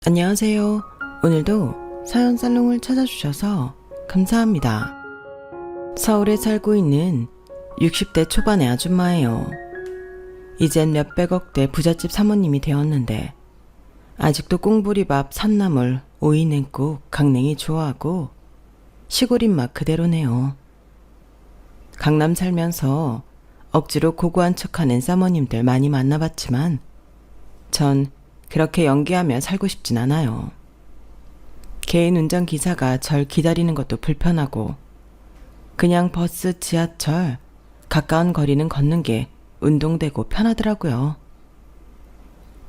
안녕하세요. 오늘도 사연 살롱을 찾아주셔서 감사합니다. 서울에 살고 있는 60대 초반의 아줌마예요. 이젠 몇백억대 부잣집 사모님이 되었는데 아직도 꽁보리밥, 산나물, 오이냉국, 강냉이 좋아하고 시골 입맛 그대로네요. 강남 살면서 억지로 고고한 척하는 사모님들 많이 만나봤지만 전 그렇게 연기하며 살고 싶진 않아요. 개인 운전기사가 절 기다리는 것도 불편하고 그냥 버스, 지하철, 가까운 거리는 걷는 게 운동되고 편하더라고요.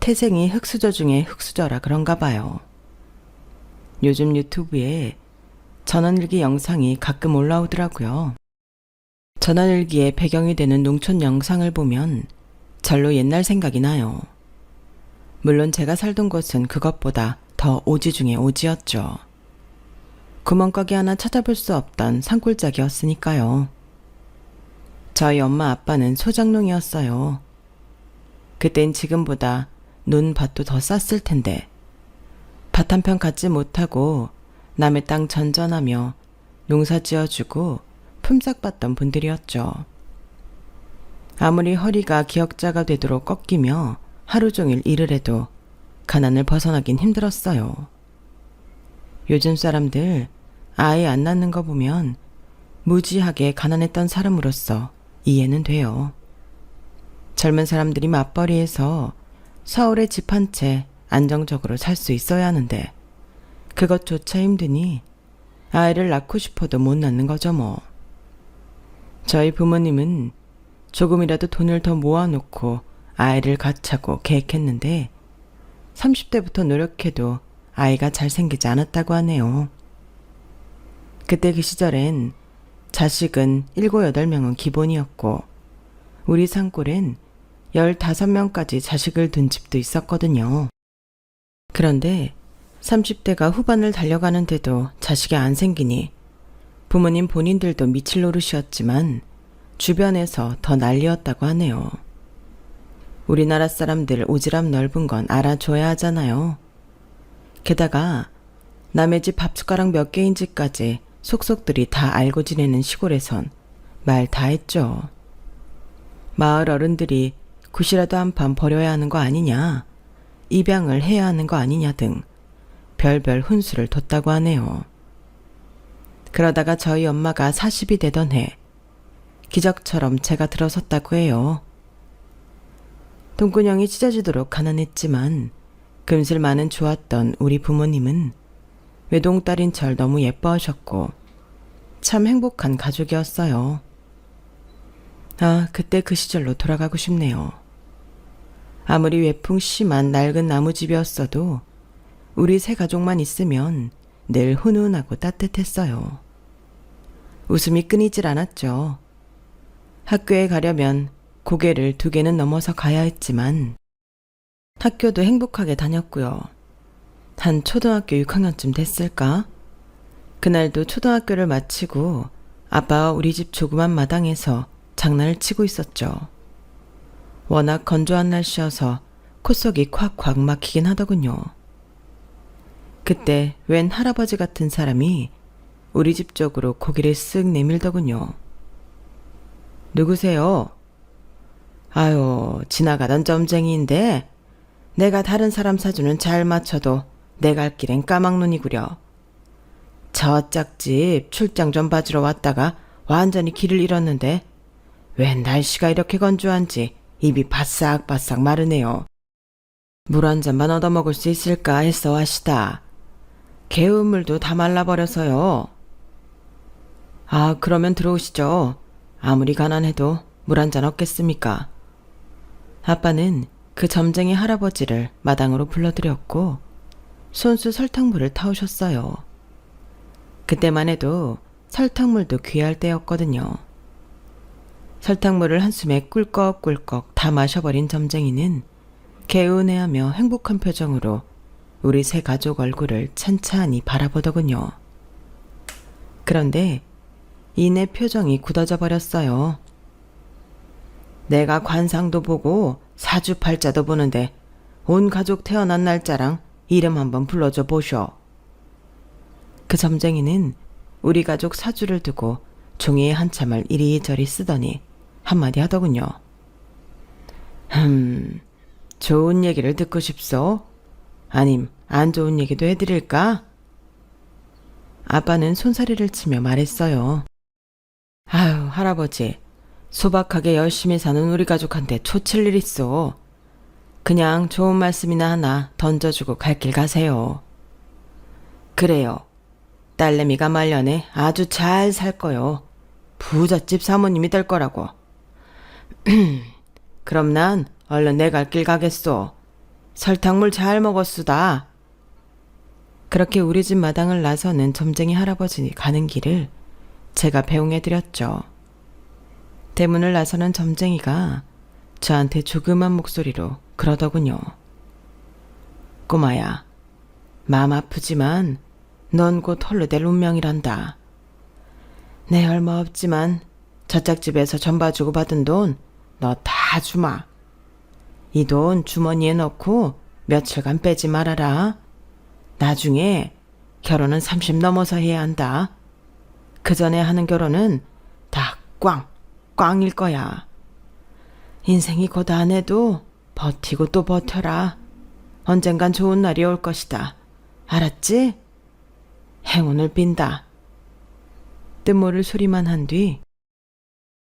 태생이 흙수저 중에 흙수저라 그런가 봐요. 요즘 유튜브에 전원일기 영상이 가끔 올라오더라고요. 전원일기의 배경이 되는 농촌 영상을 보면 절로 옛날 생각이 나요. 물론 제가 살던 곳은 그것보다 더 오지 중에 오지였죠. 구멍가게 하나 찾아볼 수 없던 산골짜기였으니까요. 저희 엄마 아빠는 소작농이었어요. 그땐 지금보다 논 밭도 더 쌌을 텐데 밭 한 편 갖지 못하고 남의 땅 전전하며 농사 지어주고 품삯받던 분들이었죠. 아무리 허리가 기역자가 되도록 꺾이며 하루 종일 일을 해도 가난을 벗어나긴 힘들었어요. 요즘 사람들 아예 안 낳는 거 보면 무지하게 가난했던 사람으로서 이해는 돼요. 젊은 사람들이 맞벌이해서 서울에 집 한 채 안정적으로 살 수 있어야 하는데 그것조차 힘드니 아이를 낳고 싶어도 못 낳는 거죠 뭐. 저희 부모님은 조금이라도 돈을 더 모아놓고 아이를 갖자고 계획했는데 30대부터 노력해도 아이가 잘 생기지 않았다고 하네요. 그때 그 시절엔 자식은 7, 8명은 기본이었고 우리 산골엔 15명까지 자식을 둔 집도 있었거든요. 그런데 30대가 후반을 달려가는데도 자식이 안 생기니 부모님 본인들도 미칠 노릇이었지만 주변에서 더 난리였다고 하네요. 우리나라 사람들 오지랖 넓은 건 알아줘야 하잖아요. 게다가 남의 집 밥숟가락 몇 개인지까지 속속들이 다 알고 지내는 시골에선 말 다 했죠. 마을 어른들이 굿이라도 한 판 버려야 하는 거 아니냐, 입양을 해야 하는 거 아니냐 등 별별 훈수를 뒀다고 하네요. 그러다가 저희 엄마가 40이 되던 해 기적처럼 제가 들어섰다고 해요. 동군형이 찢어지도록 가난했지만 금슬만은 좋았던 우리 부모님은 외동딸인 절 너무 예뻐하셨고 참 행복한 가족이었어요. 아, 그때 그 시절로 돌아가고 싶네요. 아무리 외풍 심한 낡은 나무집이었어도 우리 세 가족만 있으면 늘 훈훈하고 따뜻했어요. 웃음이 끊이질 않았죠. 학교에 가려면 고개를 2개는 넘어서 가야 했지만 학교도 행복하게 다녔고요. 한 초등학교 6학년쯤 됐을까? 그날도 초등학교를 마치고 아빠와 우리 집 조그만 마당에서 장난을 치고 있었죠. 워낙 건조한 날씨여서 콧속이 콱콱 막히긴 하더군요. 그때 웬 할아버지 같은 사람이 우리 집 쪽으로 고개를 쓱 내밀더군요. 누구세요? 아유, 지나가던 점쟁이인데 내가 다른 사람 사주는 잘 맞춰도 내 갈 길엔 까막눈이구려. 저 짝집 출장 좀 봐주러 왔다가 완전히 길을 잃었는데 웬 날씨가 이렇게 건조한지 입이 바싹바싹 마르네요. 물 한 잔만 얻어먹을 수 있을까 했어 와시다. 개운물도 다 말라버려서요. 아, 그러면 들어오시죠. 아무리 가난해도 물 한 잔 얻겠습니까? 아빠는 그 점쟁이 할아버지를 마당으로 불러들였고 손수 설탕물을 타오셨어요. 그때만 해도 설탕물도 귀할 때였거든요. 설탕물을 한숨에 꿀꺽꿀꺽 다 마셔버린 점쟁이는 개운해하며 행복한 표정으로 우리 세 가족 얼굴을 찬찬히 바라보더군요. 그런데 이내 표정이 굳어져 버렸어요. 내가 관상도 보고 사주팔자도 보는데 온 가족 태어난 날짜랑 이름 한번 불러줘 보쇼. 그 점쟁이는 우리 가족 사주를 두고 종이에 한참을 이리저리 쓰더니 한마디 하더군요. 좋은 얘기를 듣고 싶소? 아님 안 좋은 얘기도 해드릴까? 아빠는 손사래를 치며 말했어요. 아유, 할아버지, 소박하게 열심히 사는 우리 가족한테 초칠 일 있어. 그냥 좋은 말씀이나 하나 던져주고 갈 길 가세요. 그래요. 딸내미가 말년에 아주 잘 살 거요. 부잣집 사모님이 될 거라고. 그럼 난 얼른 내 갈 길 가겠소. 설탕물 잘 먹었수다. 그렇게 우리 집 마당을 나서는 점쟁이 할아버지 가는 길을 제가 배웅해드렸죠. 대문을 나서는 점쟁이가 저한테 조그만 목소리로 그러더군요. 꼬마야, 마음 아프지만 넌 곧 홀로 될 운명이란다. 내 얼마 없지만 저짝 집에서 전봐주고 받은 돈 너 다 주마. 이 돈 주머니에 넣고 며칠간 빼지 말아라. 나중에 결혼은 30 넘어서 해야 한다. 그 전에 하는 결혼은 다 꽝일 거야. 인생이 곧 안 해도 버티고 또 버텨라. 언젠간 좋은 날이 올 것이다. 알았지? 행운을 빈다. 뜻모를 소리만 한 뒤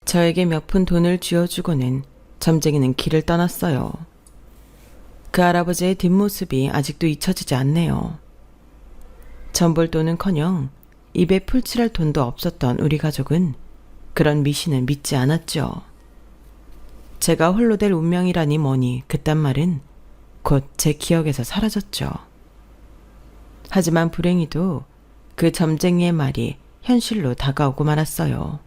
저에게 몇 푼 돈을 쥐어주고는 점쟁이는 길을 떠났어요. 그 할아버지의 뒷모습이 아직도 잊혀지지 않네요. 전볼돈은커녕 입에 풀칠할 돈도 없었던 우리 가족은 그런 미신을 믿지 않았죠. 제가 홀로 될 운명이라니 뭐니 그딴 말은 곧 제 기억에서 사라졌죠. 하지만 불행히도 그 점쟁이의 말이 현실로 다가오고 말았어요.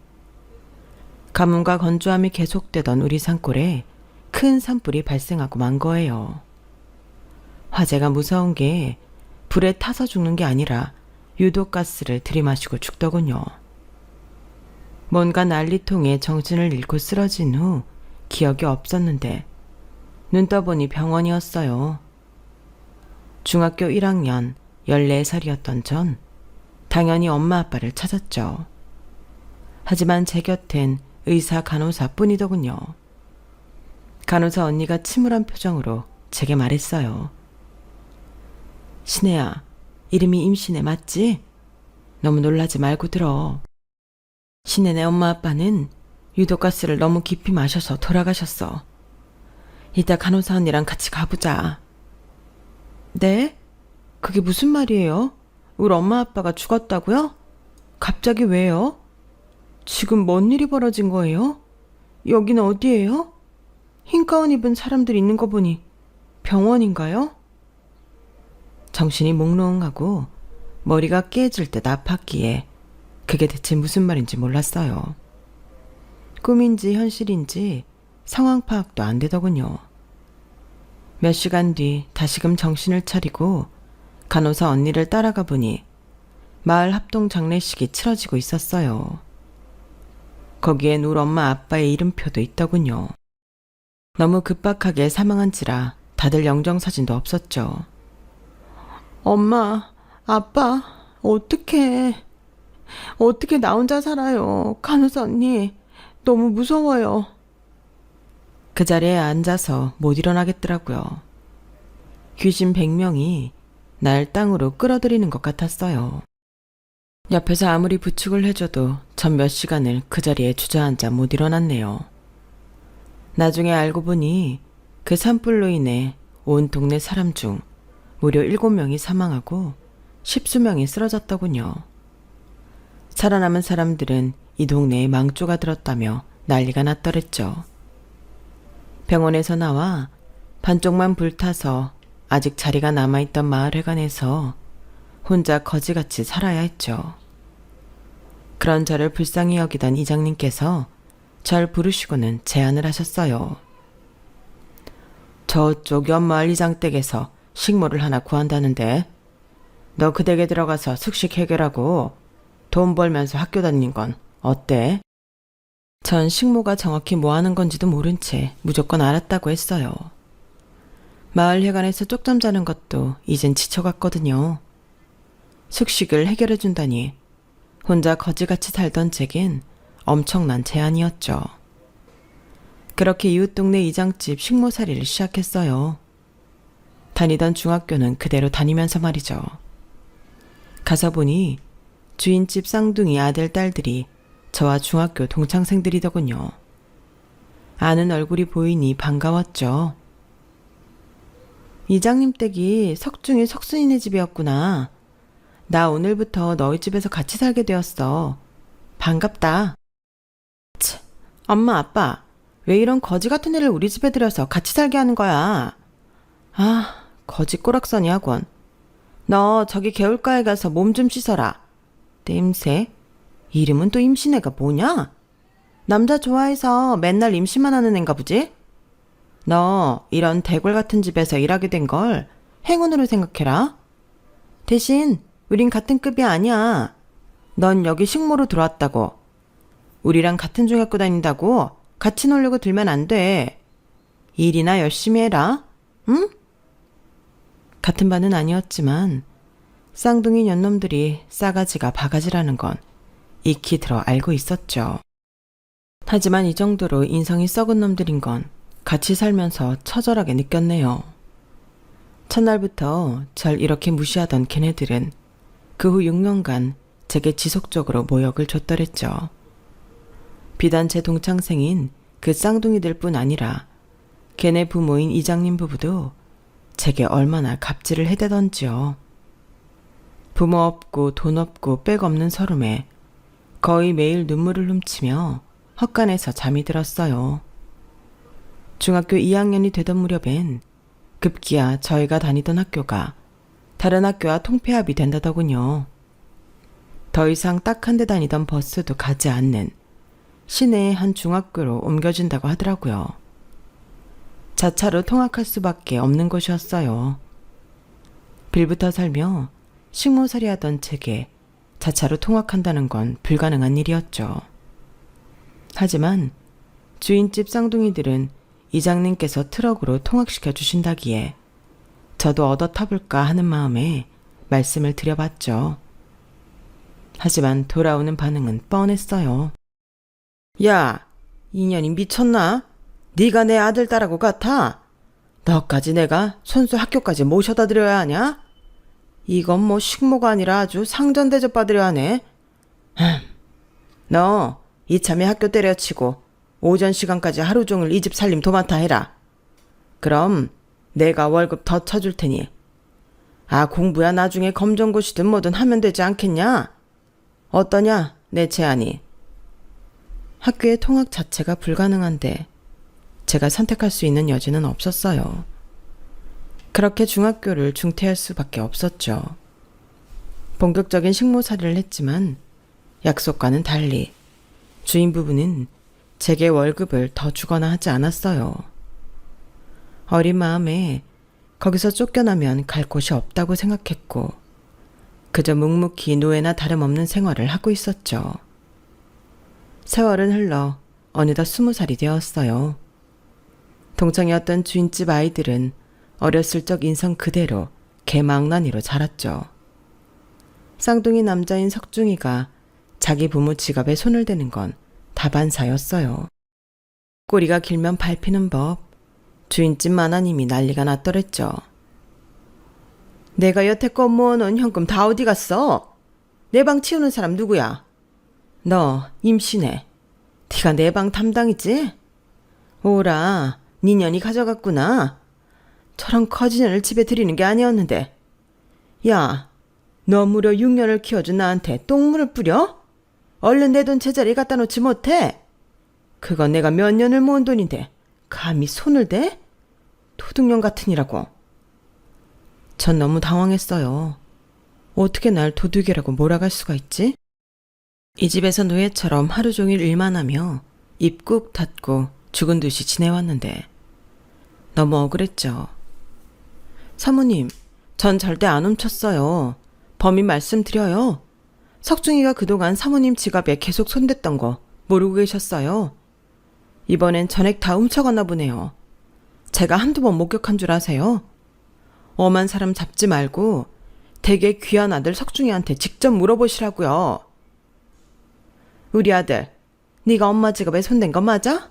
가뭄과 건조함이 계속되던 우리 산골에 큰 산불이 발생하고 만 거예요. 화재가 무서운 게 불에 타서 죽는 게 아니라 유독가스를 들이마시고 죽더군요. 뭔가 난리통에 정신을 잃고 쓰러진 후 기억이 없었는데 눈 떠보니 병원이었어요. 중학교 1학년 14살이었던 전 당연히 엄마 아빠를 찾았죠. 하지만 제 곁엔 의사 간호사뿐이더군요. 간호사 언니가 침울한 표정으로 제게 말했어요. 신혜야, 이름이 임신혜 맞지? 너무 놀라지 말고 들어. 신혜네 엄마 아빠는 유독가스를 너무 깊이 마셔서 돌아가셨어. 이따 간호사 언니랑 같이 가보자. 네? 그게 무슨 말이에요? 우리 엄마 아빠가 죽었다고요? 갑자기 왜요? 지금 뭔 일이 벌어진 거예요? 여기는 어디예요? 흰 가운 입은 사람들 있는 거 보니 병원인가요? 정신이 몽롱하고 머리가 깨질 듯 아팠기에 그게 대체 무슨 말인지 몰랐어요. 꿈인지 현실인지 상황 파악도 안 되더군요. 몇 시간 뒤 다시금 정신을 차리고 간호사 언니를 따라가 보니 마을 합동 장례식이 치러지고 있었어요. 거기엔 우리 엄마 아빠의 이름표도 있더군요. 너무 급박하게 사망한지라 다들 영정사진도 없었죠. 엄마, 아빠, 어떡해 나 혼자 살아요. 간호사 언니, 너무 무서워요. 그 자리에 앉아서 못 일어나겠더라고요. 귀신 100명이 날 땅으로 끌어들이는 것 같았어요. 옆에서 아무리 부축을 해줘도 전 몇 시간을 그 자리에 주저앉아 못 일어났네요. 나중에 알고 보니 그 산불로 인해 온 동네 사람 중 무려 7명이 사망하고 10수명이 쓰러졌더군요. 살아남은 사람들은 이 동네에 망조가 들었다며 난리가 났더랬죠. 병원에서 나와 반쪽만 불타서 아직 자리가 남아있던 마을회관에서 혼자 거지같이 살아야 했죠. 그런 저를 불쌍히 여기던 이장님께서 절 부르시고는 제안을 하셨어요. 저쪽 옆마을 이장댁에서 식모를 하나 구한다는데 너 그 댁에 들어가서 숙식 해결하고 돈 벌면서 학교 다니는 건 어때? 전 식모가 정확히 뭐 하는 건지도 모른 채 무조건 알았다고 했어요. 마을회관에서 쪽잠 자는 것도 이젠 지쳐갔거든요. 숙식을 해결해준다니 혼자 거지같이 살던 제겐 엄청난 제안이었죠. 그렇게 이웃 동네 이장집 식모살이를 시작했어요. 다니던 중학교는 그대로 다니면서 말이죠. 가서 보니 주인집 쌍둥이 아들, 딸들이 저와 중학교 동창생들이더군요. 아는 얼굴이 보이니 반가웠죠. 이장님 댁이 석중이 석순이네 집이었구나. 나 오늘부터 너희 집에서 같이 살게 되었어. 반갑다. 치, 엄마, 아빠, 왜 이런 거지 같은 애를 우리 집에 들여서 같이 살게 하는 거야? 아, 거지 꼬락서니 하곤. 너 저기 개울가에 가서 몸 좀 씻어라. 땜새? 이름은 또 임신애가 뭐냐? 남자 좋아해서 맨날 임신만 하는 앤가 보지? 너 이런 대골 같은 집에서 일하게 된 걸 행운으로 생각해라. 대신 우린 같은 급이 아니야. 넌 여기 식모로 들어왔다고. 우리랑 같은 중학교 다닌다고 같이 놀려고 들면 안 돼. 일이나 열심히 해라. 응? 같은 반은 아니었지만 쌍둥이 년놈들이 싸가지가 바가지라는 건 익히 들어 알고 있었죠. 하지만 이 정도로 인성이 썩은 놈들인 건 같이 살면서 처절하게 느꼈네요. 첫날부터 절 이렇게 무시하던 걔네들은 그 후 6년간 제게 지속적으로 모욕을 줬더랬죠. 비단 제 동창생인 그 쌍둥이들 뿐 아니라 걔네 부모인 이장님 부부도 제게 얼마나 갑질을 해대던지요. 부모 없고 돈 없고 백 없는 서름에 거의 매일 눈물을 훔치며 헛간에서 잠이 들었어요. 중학교 2학년이 되던 무렵엔 급기야 저희가 다니던 학교가 다른 학교와 통폐합이 된다더군요. 더 이상 딱 한 대 다니던 버스도 가지 않는 시내의 한 중학교로 옮겨진다고 하더라고요. 자차로 통학할 수밖에 없는 곳이었어요. 빌부터 살며 식모살이 하던 제게 자차로 통학한다는 건 불가능한 일이었죠. 하지만 주인집 쌍둥이들은 이장님께서 트럭으로 통학시켜 주신다기에 저도 얻어 타볼까 하는 마음에 말씀을 드려봤죠. 하지만 돌아오는 반응은 뻔했어요. 야, 이년이 미쳤나? 네가 내 아들 딸하고 같아? 너까지 내가 손수 학교까지 모셔다 드려야 하냐? 이건 뭐 식모가 아니라 아주 상전 대접 받으려 하네. 너 이참에 학교 때려치고 오전 시간까지 하루 종일 이 집 살림 도맡아 해라. 그럼 내가 월급 더 쳐줄 테니. 아, 공부야 나중에 검정고시든 뭐든 하면 되지 않겠냐? 어떠냐, 내 제안이. 학교의 통학 자체가 불가능한데 제가 선택할 수 있는 여지는 없었어요. 그렇게 중학교를 중퇴할 수밖에 없었죠. 본격적인 식모살이를 했지만 약속과는 달리 주인 부부는 제게 월급을 더 주거나 하지 않았어요. 어린 마음에 거기서 쫓겨나면 갈 곳이 없다고 생각했고 그저 묵묵히 노예나 다름없는 생활을 하고 있었죠. 세월은 흘러 어느덧 20살이 되었어요. 동창이었던 주인집 아이들은 어렸을 적 인성 그대로 개망나니로 자랐죠. 쌍둥이 남자인 석중이가 자기 부모 지갑에 손을 대는 건 다반사였어요. 꼬리가 길면 밟히는 법, 주인집 마나님이 난리가 났더랬죠. 내가 여태껏 모아놓은 현금 다 어디 갔어? 내 방 치우는 사람 누구야? 너 임신해. 네가 내 방 담당이지? 오라, 네 년이 가져갔구나. 저런 커진 애를 집에 들이는 게 아니었는데. 야, 너 무려 6년을 키워준 나한테 똥물을 뿌려? 얼른 내 돈 제자리에 갖다 놓지 못해? 그건 내가 몇 년을 모은 돈인데 감히 손을 대? 도둑년 같으니라고. 전 너무 당황했어요. 어떻게 날 도둑이라고 몰아갈 수가 있지? 이 집에서 노예처럼 하루 종일 일만 하며 입 꾹 닫고 죽은 듯이 지내왔는데 너무 억울했죠. 사모님, 전 절대 안 훔쳤어요. 범인 말씀드려요. 석중이가 그동안 사모님 지갑에 계속 손댔던 거 모르고 계셨어요? 이번엔 전액 다 훔쳐갔나 보네요. 제가 한두 번 목격한 줄 아세요? 엄한 사람 잡지 말고 되게 귀한 아들 석중이한테 직접 물어보시라고요. 우리 아들, 네가 엄마 직업에 손댄 거 맞아?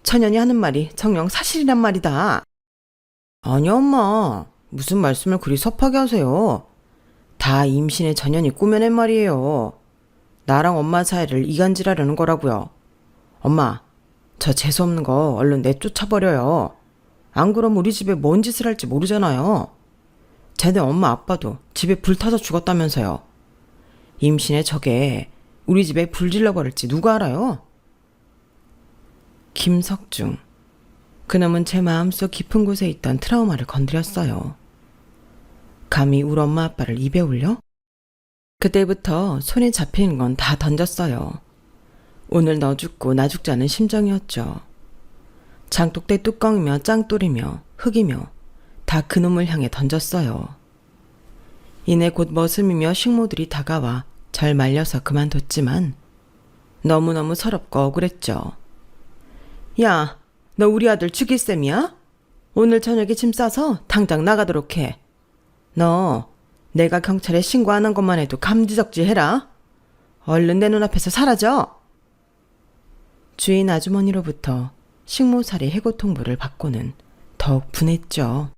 천연이 하는 말이 정녕 사실이란 말이다. 아니 엄마, 무슨 말씀을 그리 섭하게 하세요. 다 임신의 전연이 꾸며낸 말이에요. 나랑 엄마 사이를 이간질하려는 거라고요. 엄마, 저 재수없는 거 얼른 내쫓아버려요. 안 그럼 우리 집에 뭔 짓을 할지 모르잖아요. 쟤네 엄마 아빠도 집에 불 타서 죽었다면서요. 임신의 적에 우리 집에 불 질러버릴지 누가 알아요? 김석중. 그놈은 제 마음속 깊은 곳에 있던 트라우마를 건드렸어요. 감히 우리 엄마 아빠를 입에 올려? 그때부터 손에 잡히는 건 다 던졌어요. 오늘 너 죽고 나 죽자는 심정이었죠. 장독대 뚜껑이며 짱돌이며 흙이며 다 그놈을 향해 던졌어요. 이내 곧 머슴이며 식모들이 다가와 절 말려서 그만뒀지만 너무너무 서럽고 억울했죠. 야, 너 우리 아들 죽일 셈이야? 오늘 저녁에 짐 싸서 당장 나가도록 해. 너 내가 경찰에 신고하는 것만 해도 감지적지 해라. 얼른 내 눈앞에서 사라져. 주인 아주머니로부터 식모살이 해고 통보를 받고는 더욱 분했죠.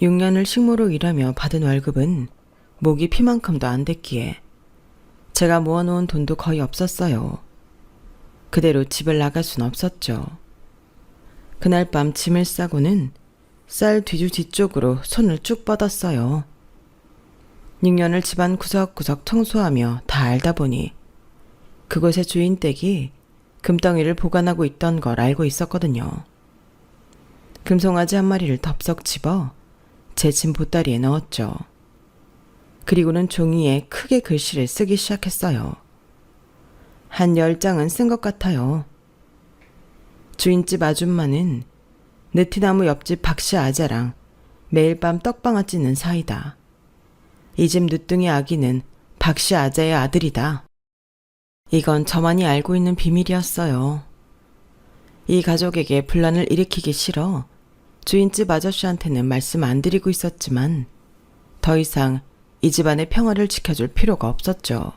6년을 식모로 일하며 받은 월급은 목이 피만큼도 안 됐기에 제가 모아놓은 돈도 거의 없었어요. 그대로 집을 나갈 순 없었죠. 그날 밤 짐을 싸고는 쌀 뒤주 뒤쪽으로 손을 쭉 뻗었어요. 6년을 집안 구석구석 청소하며 다 알다 보니 그곳의 주인 댁이 금덩이를 보관하고 있던 걸 알고 있었거든요. 금송아지 한 마리를 덥석 집어 제 짐 보따리에 넣었죠. 그리고는 종이에 크게 글씨를 쓰기 시작했어요. 한 10장은 쓴 것 같아요. 주인집 아줌마는 느티나무 옆집 박씨 아재랑 매일 밤 떡방아 찌는 사이다. 이 집 늦둥이 아기는 박씨 아재의 아들이다. 이건 저만이 알고 있는 비밀이었어요. 이 가족에게 분란을 일으키기 싫어 주인집 아저씨한테는 말씀 안 드리고 있었지만 더 이상 이 집안의 평화를 지켜줄 필요가 없었죠.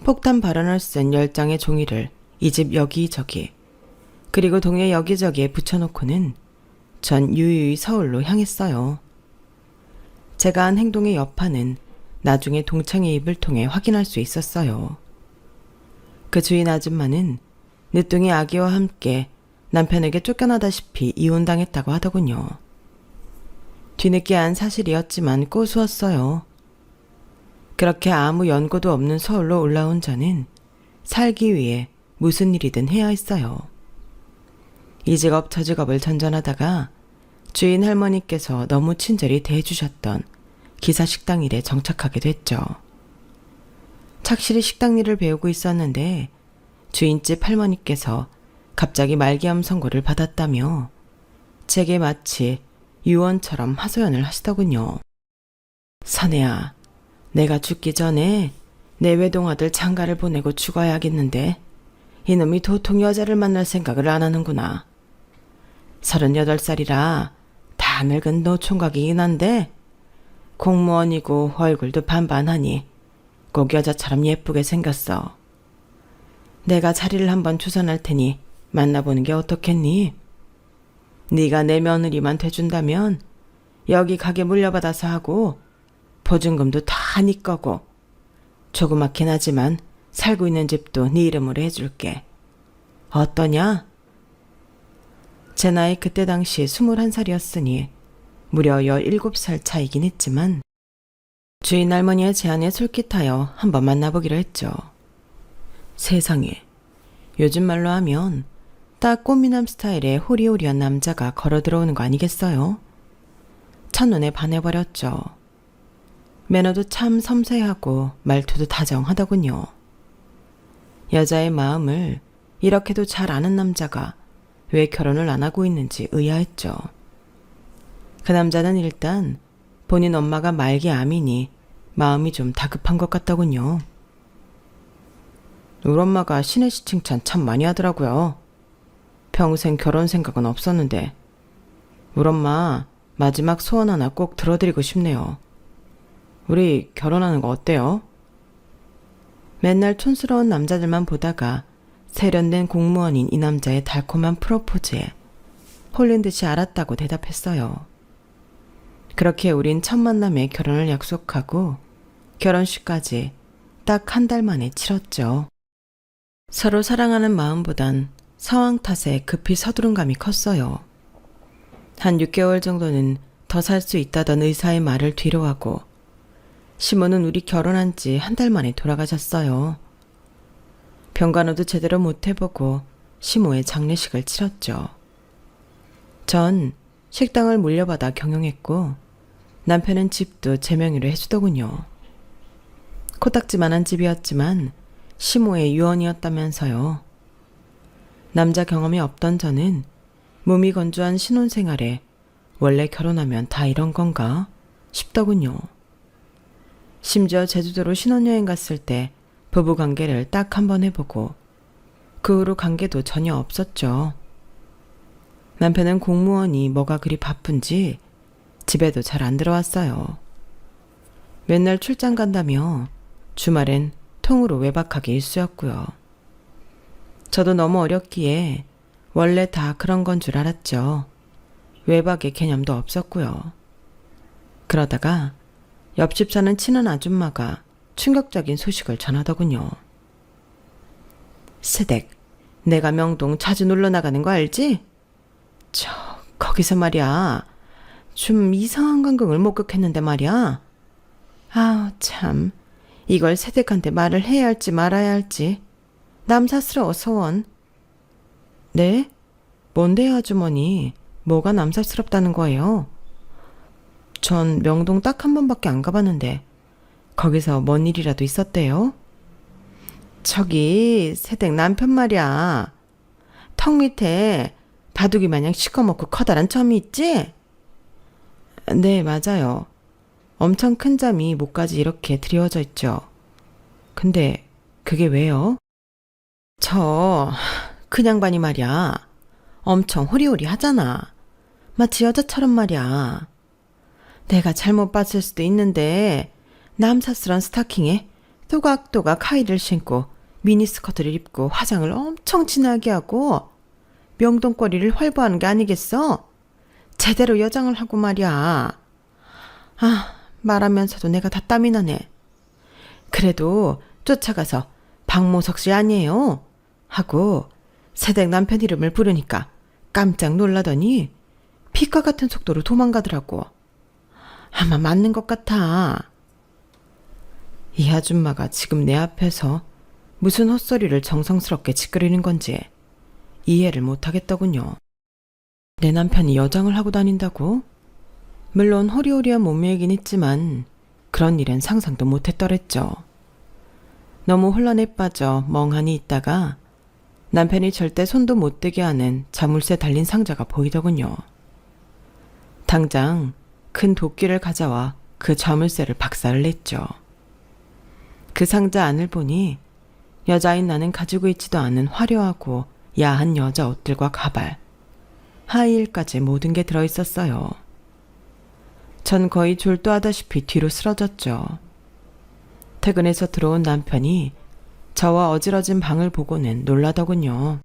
폭탄 발언을 쓴 10장의 종이를 이 집 여기저기 그리고 동네 여기저기에 붙여놓고는 전 유유히 서울로 향했어요. 제가 한 행동의 여파는 나중에 동창의 입을 통해 확인할 수 있었어요. 그 주인 아줌마는 늦둥이 아기와 함께 남편에게 쫓겨나다시피 이혼당했다고 하더군요. 뒤늦게 안 사실이었지만 꼬수었어요. 그렇게 아무 연고도 없는 서울로 올라온 저는 살기 위해 무슨 일이든 해야 했어요. 이 직업 저 직업을 전전하다가 주인 할머니께서 너무 친절히 대해주셨던 기사식당 일에 정착하게 됐죠. 착실히 식당 일을 배우고 있었는데 주인집 할머니께서 갑자기 말기암 선고를 받았다며 제게 마치 유언처럼 하소연을 하시더군요. 선혜야, 내가 죽기 전에 내 외동아들 장가를 보내고 죽어야겠는데 이놈이 도통 여자를 만날 생각을 안 하는구나. 38살이라 다 늙은 노총각이긴 한데 공무원이고 얼굴도 반반하니 꼭 여자처럼 예쁘게 생겼어. 내가 자리를 한번 주선할 테니 만나보는 게 어떻겠니? 네가 내 며느리만 돼준다면 여기 가게 물려받아서 하고 보증금도 다 네 거고 조그맣긴 하지만 살고 있는 집도 네 이름으로 해줄게. 어떠냐? 제 나이 그때 당시 21살이었으니 무려 17살 차이긴 했지만 주인 할머니의 제안에 솔깃하여 한번 만나보기로 했죠. 세상에, 요즘 말로 하면 딱 꽃미남 스타일의 호리호리한 남자가 걸어 들어오는 거 아니겠어요? 첫눈에 반해버렸죠. 매너도 참 섬세하고 말투도 다정하더군요. 여자의 마음을 이렇게도 잘 아는 남자가 왜 결혼을 안 하고 있는지 의아했죠. 그 남자는 일단 본인 엄마가 말기 암이니 마음이 좀 다급한 것 같더군요. 우리 엄마가 신혜씨 칭찬 참 많이 하더라고요. 평생 결혼 생각은 없었는데 우리 엄마 마지막 소원 하나 꼭 들어드리고 싶네요. 우리 결혼하는 거 어때요? 맨날 촌스러운 남자들만 보다가 세련된 공무원인 이 남자의 달콤한 프로포즈에 홀린 듯이 알았다고 대답했어요. 그렇게 우린 첫 만남에 결혼을 약속하고 결혼식까지 딱 한 달 만에 치렀죠. 서로 사랑하는 마음보단 상황 탓에 급히 서두른 감이 컸어요. 한 6개월 정도는 더 살 수 있다던 의사의 말을 뒤로하고 시모는 우리 결혼한 지 한 달 만에 돌아가셨어요. 병간호도 제대로 못 해보고 시모의 장례식을 치렀죠. 전 식당을 물려받아 경영했고 남편은 집도 제 명의로 해주더군요. 코딱지만한 집이었지만 시모의 유언이었다면서요. 남자 경험이 없던 저는 무미건조한 신혼생활에 원래 결혼하면 다 이런 건가 싶더군요. 심지어 제주도로 신혼여행 갔을 때 부부관계를 딱 한 번 해보고 그 후로 관계도 전혀 없었죠. 남편은 공무원이 뭐가 그리 바쁜지 집에도 잘 안 들어왔어요. 맨날 출장 간다며 주말엔 통으로 외박하기 일쑤였고요. 저도 너무 어렸기에 원래 다 그런 건 줄 알았죠. 외박의 개념도 없었고요. 그러다가 옆집 사는 친한 아줌마가 충격적인 소식을 전하더군요. 세댁, 내가 명동 자주 놀러 나가는 거 알지? 거기서 말이야. 좀 이상한 감각을 목격했는데 말이야. 참. 이걸 세댁한테 말을 해야 할지 말아야 할지. 남사스러워 소원. 네? 뭔데요 아주머니? 뭐가 남사스럽다는 거예요? 전 명동 딱 한 번밖에 안 가봤는데 거기서 뭔 일이라도 있었대요? 저기 세댁 남편 말이야. 턱 밑에 바둑이 마냥 시커멓고 커다란 점이 있지? 네, 맞아요. 엄청 큰 점이 목까지 이렇게 드리워져 있죠. 근데 그게 왜요? 그 양반이 말이야. 엄청 호리호리 하잖아. 마치 여자처럼 말이야. 내가 잘못 봤을 수도 있는데 남사스런 스타킹에 또각또각 하이를 신고 미니스커트를 입고 화장을 엄청 진하게 하고 명동거리를 활보하는 게 아니겠어? 제대로 여장을 하고 말이야. 말하면서도 내가 다 땀이 나네. 그래도 쫓아가서 박모석 씨 아니에요? 하고 세댁 남편 이름을 부르니까 깜짝 놀라더니 빛과 같은 속도로 도망가더라고. 아마 맞는 것 같아. 이 아줌마가 지금 내 앞에서 무슨 헛소리를 정성스럽게 짓거리는 건지 이해를 못하겠더군요. 내 남편이 여장을 하고 다닌다고? 물론 호리호리한 몸매이긴 했지만 그런 일엔 상상도 못했더랬죠. 너무 혼란에 빠져 멍하니 있다가 남편이 절대 손도 못 대게 하는 자물쇠 달린 상자가 보이더군요. 당장 큰 도끼를 가져와 그 자물쇠를 박살을 냈죠. 그 상자 안을 보니 여자인 나는 가지고 있지도 않은 화려하고 야한 여자 옷들과 가발, 하이힐까지 모든 게 들어있었어요. 전 거의 졸도하다시피 뒤로 쓰러졌죠. 퇴근해서 들어온 남편이 저와 어지러진 방을 보고는 놀라더군요.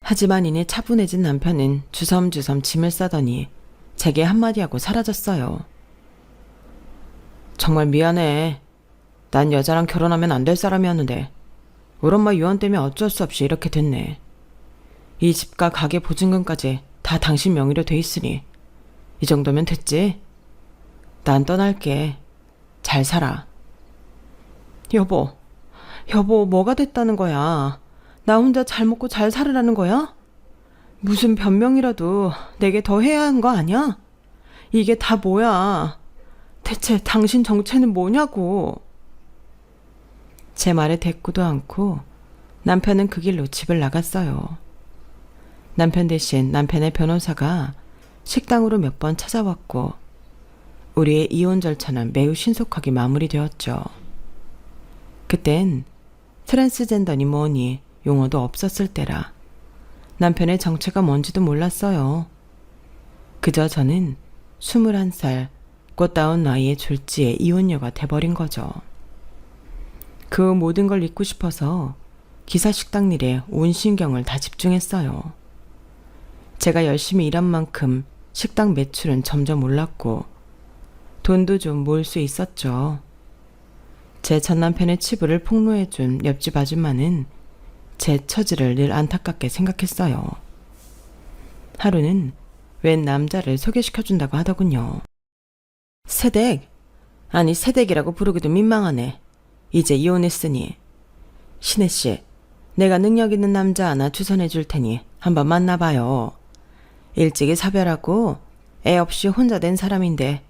하지만 이내 차분해진 남편은 주섬주섬 짐을 싸더니 제게 한마디 하고 사라졌어요. 정말 미안해. 난 여자랑 결혼하면 안 될 사람이었는데 우리 엄마 유언 때문에 어쩔 수 없이 이렇게 됐네. 이 집과 가게 보증금까지 다 당신 명의로 돼 있으니 이 정도면 됐지? 난 떠날게. 잘 살아. 여보, 뭐가 됐다는 거야? 나 혼자 잘 먹고 잘 살으라는 거야? 무슨 변명이라도 내게 더 해야 하는 거 아니야? 이게 다 뭐야? 대체 당신 정체는 뭐냐고. 제 말에 대꾸도 않고 남편은 그 길로 집을 나갔어요. 남편 대신 남편의 변호사가 식당으로 몇 번 찾아왔고 우리의 이혼 절차는 매우 신속하게 마무리되었죠. 그땐 트랜스젠더니 뭐니 용어도 없었을 때라 남편의 정체가 뭔지도 몰랐어요. 그저 저는 21살 꽃다운 나이의 졸지에 이혼녀가 돼버린 거죠. 그 모든 걸 잊고 싶어서 기사 식당 일에 온 신경을 다 집중했어요. 제가 열심히 일한 만큼 식당 매출은 점점 올랐고 돈도 좀 모을 수 있었죠. 제 전남편의 치부를 폭로해준 옆집 아줌마는 제 처지를 늘 안타깝게 생각했어요. 하루는 웬 남자를 소개시켜준다고 하더군요. 새댁? 아니 새댁이라고 부르기도 민망하네. 이제 이혼했으니. 신혜씨, 내가 능력 있는 남자 하나 추선해 줄 테니 한번 만나봐요. 일찍이 사별하고 애 없이 혼자 된 사람인데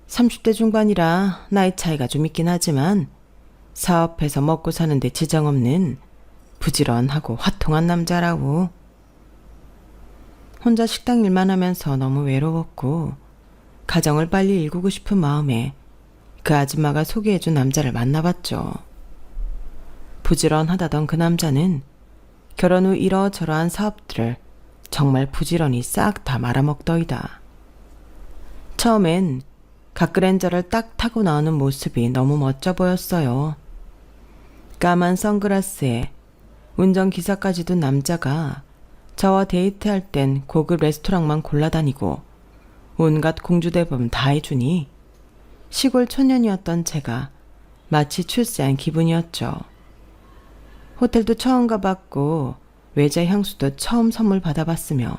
30대 중반이라 나이 차이가 좀 있긴 하지만 사업해서 먹고 사는데 지장 없는 부지런하고 화통한 남자라고. 혼자 식당 일만 하면서 너무 외로웠고 가정을 빨리 일구고 싶은 마음에 그 아줌마가 소개해준 남자를 만나봤죠. 부지런하다던 그 남자는 결혼 후 이러저러한 사업들을 정말 부지런히 싹 다 말아먹더이다. 처음엔 갓그랜저를 딱 타고 나오는 모습이 너무 멋져 보였어요. 까만 선글라스에 운전기사까지 둔 남자가 저와 데이트할 땐 고급 레스토랑만 골라다니고 온갖 공주대범 다 해주니 시골 촌년이었던 제가 마치 출세한 기분이었죠. 호텔도 처음 가봤고 외자 향수도 처음 선물 받아봤으며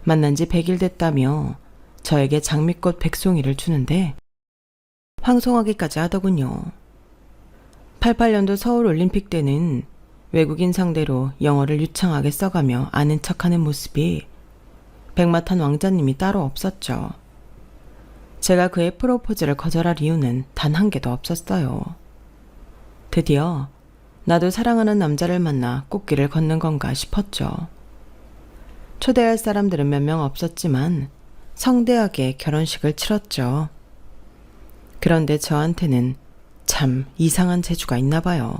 만난 지 100일 됐다며 저에게 장미꽃 100송이를 주는데 황송하기까지 하더군요. 88년도 서울올림픽 때는 외국인 상대로 영어를 유창하게 써가며 아는 척하는 모습이 백마탄 왕자님이 따로 없었죠. 제가 그의 프로포즈를 거절할 이유는 단 한 개도 없었어요. 드디어 나도 사랑하는 남자를 만나 꽃길을 걷는 건가 싶었죠. 초대할 사람들은 몇 명 없었지만 성대하게 결혼식을 치렀죠. 그런데 저한테는 참 이상한 재주가 있나 봐요.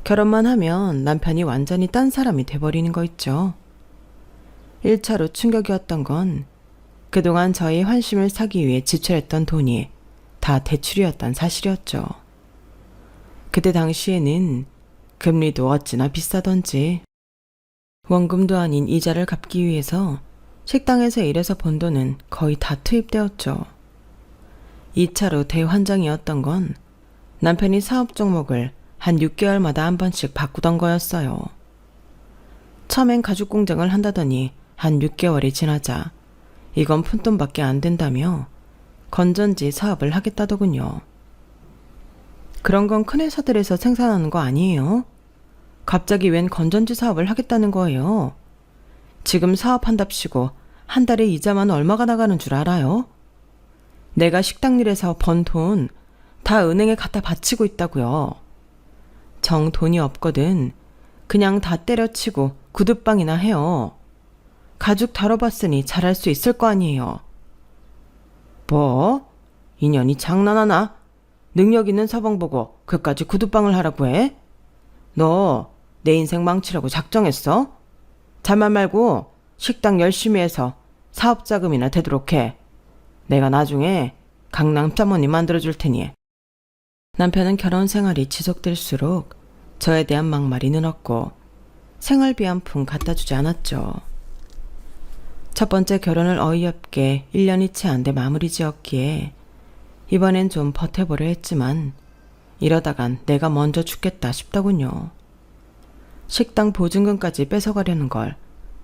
결혼만 하면 남편이 완전히 딴 사람이 돼버리는 거 있죠. 1차로 충격이었던 건 그동안 저의 환심을 사기 위해 지출했던 돈이 다 대출이었던 사실이었죠. 그때 당시에는 금리도 어찌나 비싸던지 원금도 아닌 이자를 갚기 위해서 식당에서 일해서 번 돈은 거의 다 투입되었죠. 2차로 대환장이었던 건 남편이 사업 종목을 한 6개월마다 한 번씩 바꾸던 거였어요. 처음엔 가죽 공장을 한다더니 한 6개월이 지나자 이건 푼돈밖에 안 된다며 건전지 사업을 하겠다더군요. 그런 건 큰 회사들에서 생산하는 거 아니에요? 갑자기 웬 건전지 사업을 하겠다는 거예요? 지금 사업한답시고 한 달에 이자만 얼마가 나가는 줄 알아요? 내가 식당 일에서 번 돈 다 은행에 갖다 바치고 있다고요. 정 돈이 없거든 그냥 다 때려치고 구두방이나 해요. 가죽 다뤄봤으니 잘할 수 있을 거 아니에요. 뭐? 인연이 장난하나? 능력 있는 서방 보고 그까지 구두방을 하라고 해? 너 내 인생 망치려고 작정했어? 잘만 말고 식당 열심히 해서 사업 자금이나 되도록 해. 내가 나중에 강남 짬머니 만들어줄 테니. 남편은 결혼 생활이 지속될수록 저에 대한 막말이 늘었고 생활비 한 푼 갖다 주지 않았죠. 첫 번째 결혼을 어이없게 1년이 채 안 돼 마무리 지었기에 이번엔 좀 버텨보려 했지만 이러다간 내가 먼저 죽겠다 싶더군요. 식당 보증금까지 뺏어가려는 걸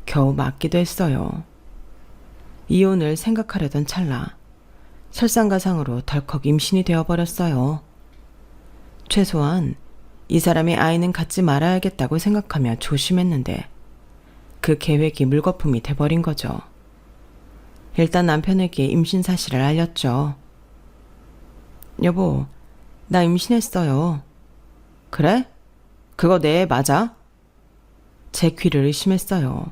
겨우 막기도 했어요. 이혼을 생각하려던 찰나 설상가상으로 덜컥 임신이 되어버렸어요. 최소한 이 사람의 아이는 갖지 말아야겠다고 생각하며 조심했는데 그 계획이 물거품이 돼버린 거죠. 일단 남편에게 임신 사실을 알렸죠. 여보, 나 임신했어요. 그래? 그거 내 애 맞아? 제 귀를 의심했어요.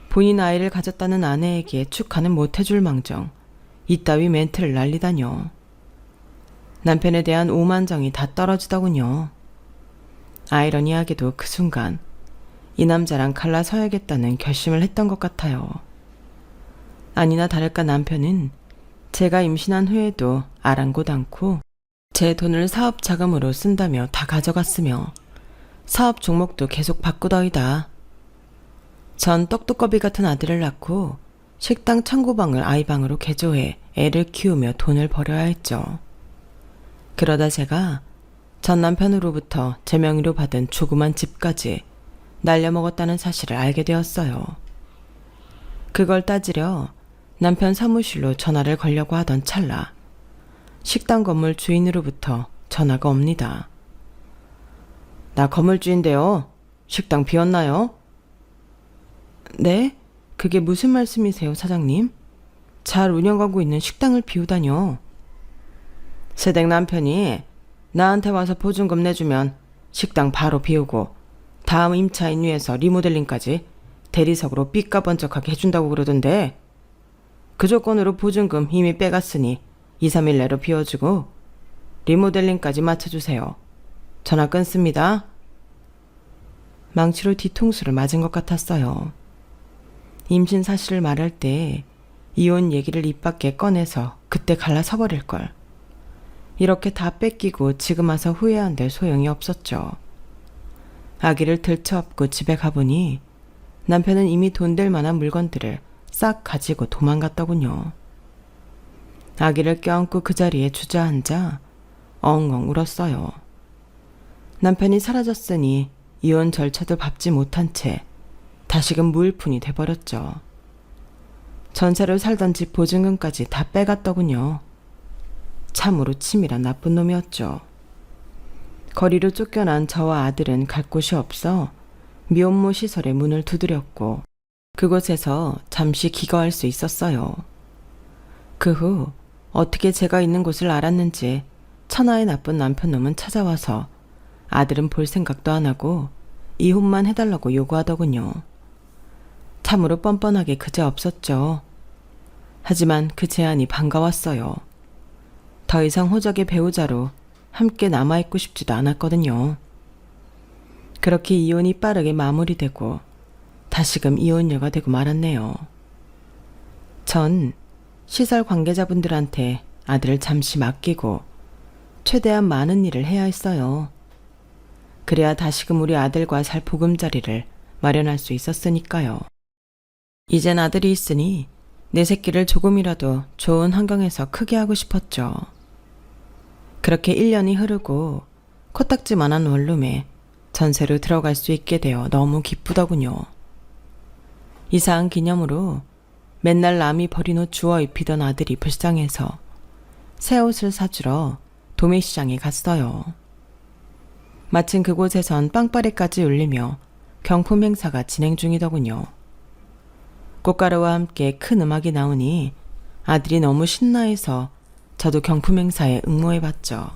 본인 아이를 가졌다는 아내에게 축하는 못해줄 망정 이따위 멘트를 날리다뇨. 남편에 대한 오만정이 다 떨어지더군요. 아이러니하게도 그 순간 이 남자랑 갈라서야겠다는 결심을 했던 것 같아요. 아니나 다를까 남편은 제가 임신한 후에도 아랑곳 않고 제 돈을 사업 자금으로 쓴다며 다 가져갔으며 사업 종목도 계속 바꾸더이다. 전 떡두꺼비 같은 아들을 낳고 식당 창고방을 아이방으로 개조해 애를 키우며 돈을 벌여야 했죠. 그러다 제가 전 남편으로부터 제 명의로 받은 조그만 집까지 날려먹었다는 사실을 알게 되었어요. 그걸 따지려 남편 사무실로 전화를 걸려고 하던 찰나 식당 건물 주인으로부터 전화가 옵니다. 나 건물주인데요. 식당 비었나요? 네? 그게 무슨 말씀이세요, 사장님? 잘 운영하고 있는 식당을 비우다뇨. 새댁 남편이 나한테 와서 보증금 내주면 식당 바로 비우고 다음 임차인 위해서 리모델링까지 대리석으로 삐까번쩍하게 해준다고 그러던데 그 조건으로 보증금 이미 빼갔으니 2, 3일 내로 비워주고 리모델링까지 맞춰주세요. 전화 끊습니다. 망치로 뒤통수를 맞은 것 같았어요. 임신 사실을 말할 때 이혼 얘기를 입 밖에 꺼내서 그때 갈라서버릴걸. 이렇게 다 뺏기고 지금 와서 후회한들 소용이 없었죠. 아기를 들쳐업고 집에 가보니 남편은 이미 돈 될 만한 물건들을 싹 가지고 도망갔더군요. 아기를 껴안고 그 자리에 주저앉아 엉엉 울었어요. 남편이 사라졌으니 이혼 절차도 밟지 못한 채 다시금 무일푼이 돼버렸죠. 전세로 살던 집 보증금까지 다 빼갔더군요. 참으로 치밀한 나쁜 놈이었죠. 거리로 쫓겨난 저와 아들은 갈 곳이 없어 미혼모 시설에 문을 두드렸고 그곳에서 잠시 기거할 수 있었어요. 그 후 어떻게 제가 있는 곳을 알았는지 천하의 나쁜 남편놈은 찾아와서 아들은 볼 생각도 안 하고 이혼만 해달라고 요구하더군요. 참으로 뻔뻔하게 그제없었죠. 하지만 그 제안이 반가웠어요. 더 이상 호적의 배우자로 함께 남아있고 싶지도 않았거든요. 그렇게 이혼이 빠르게 마무리되고 다시금 이혼녀가 되고 말았네요. 전 시설 관계자분들한테 아들을 잠시 맡기고 최대한 많은 일을 해야 했어요. 그래야 다시금 우리 아들과 살 보금자리를 마련할 수 있었으니까요. 이젠 아들이 있으니 내 새끼를 조금이라도 좋은 환경에서 크게 하고 싶었죠. 그렇게 1년이 흐르고 코딱지만한 원룸에 전세로 들어갈 수 있게 되어 너무 기쁘더군요. 이사한 기념으로 맨날 남이 버린 옷 주워 입히던 아들이 불쌍해서 새 옷을 사주러 도매시장에 갔어요. 마침 그곳에선 빵빠레까지 울리며 경품 행사가 진행 중이더군요. 꽃가루와 함께 큰 음악이 나오니 아들이 너무 신나해서 저도 경품 행사에 응모해봤죠.